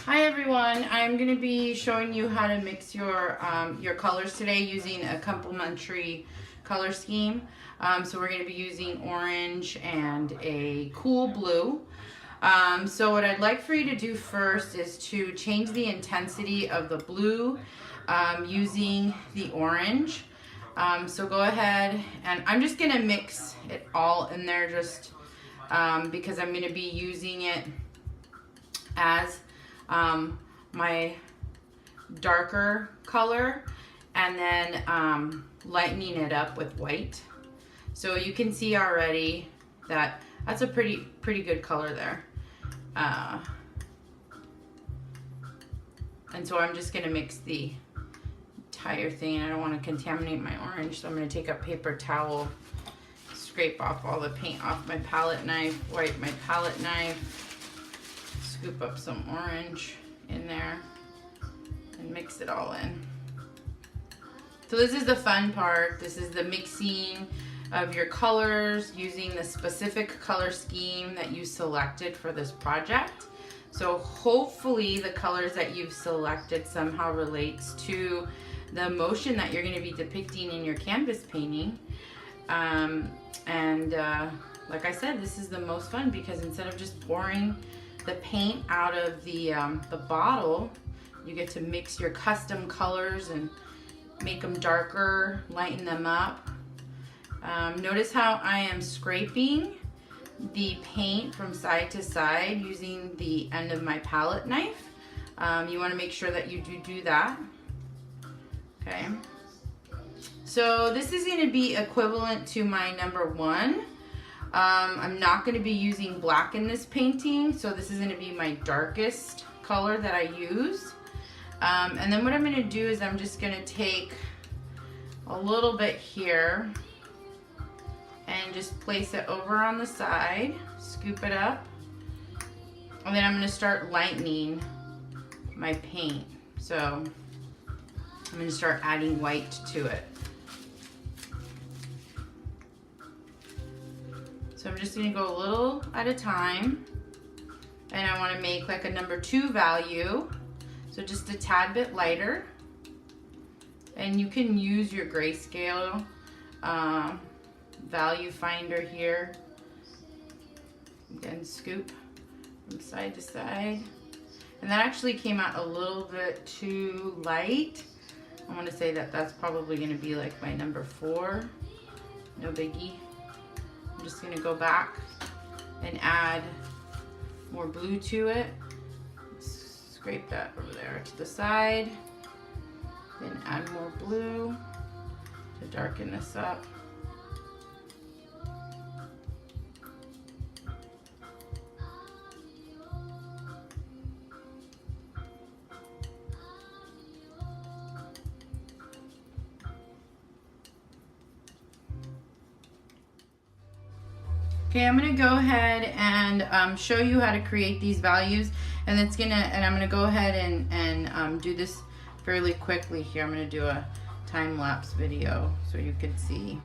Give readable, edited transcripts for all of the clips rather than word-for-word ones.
Hi everyone, I'm going to be showing you how to mix your colors today using a complementary color scheme. So we're going to be using orange and a cool blue. So what I'd like for you to do first is to change the intensity of the blue using the orange. So go ahead, and I'm just going to mix it all in there just because I'm going to be using it as my darker color, and then lightening it up with white. So you can see already that that's a pretty good color there. And so I'm just going to mix the entire thing. I don't want to contaminate my orange, so I'm going to take a paper towel, scrape off all the paint off my palette knife, wipe my palette knife, scoop up some orange in there and mix it all in. So this is the fun part. This is the mixing of your colors using the specific color scheme that you selected for this project. So hopefully the colors that you've selected somehow relates to the emotion that you're going to be depicting in your canvas painting. Like I said, this is the most fun because instead of just pouring the paint out of the bottle, you get to mix your custom colors and make them darker, lighten them up. Notice how I am scraping the paint from side to side using the end of my palette knife. You want to make sure that you do that. Okay. So this is going to be equivalent to my number 1. I'm not going to be using black in this painting, so this is going to be my darkest color that I use. And then what I'm going to do is I'm just going to take a little bit here and just place it over on the side, scoop it up, and then I'm going to start lightening my paint. So I'm going to start adding white to it. So I'm just going to go a little at a time, and I want to make like a number 2 value, so just a tad bit lighter. And you can use your grayscale value finder here. Again, scoop from side to side. And that actually came out a little bit too light. I want to say that that's probably going to be like my number 4. No biggie. I'm just going to go back and add more blue to it. Scrape that over there to the side. Then add more blue to darken this up. Okay, I'm gonna go ahead and show you how to create these values, and I'm gonna go ahead and do this fairly quickly here. I'm gonna do a time-lapse video so you can see.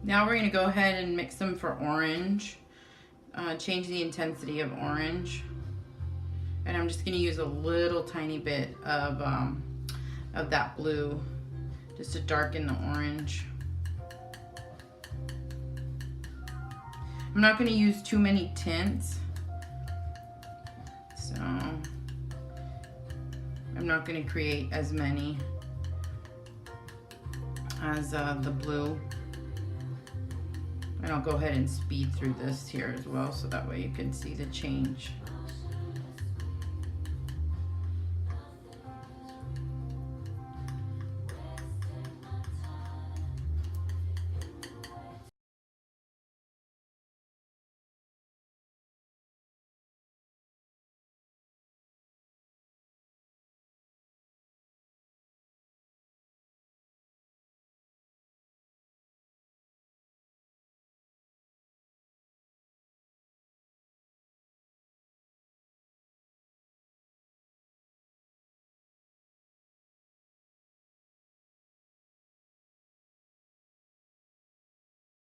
Now we're gonna go ahead and mix them for orange. Change the intensity of orange. And I'm just gonna use a little tiny bit of that blue just to darken the orange. I'm not gonna use too many tints. So I'm not gonna create as many as the blue. And I'll go ahead and speed through this here as well so that way you can see the change.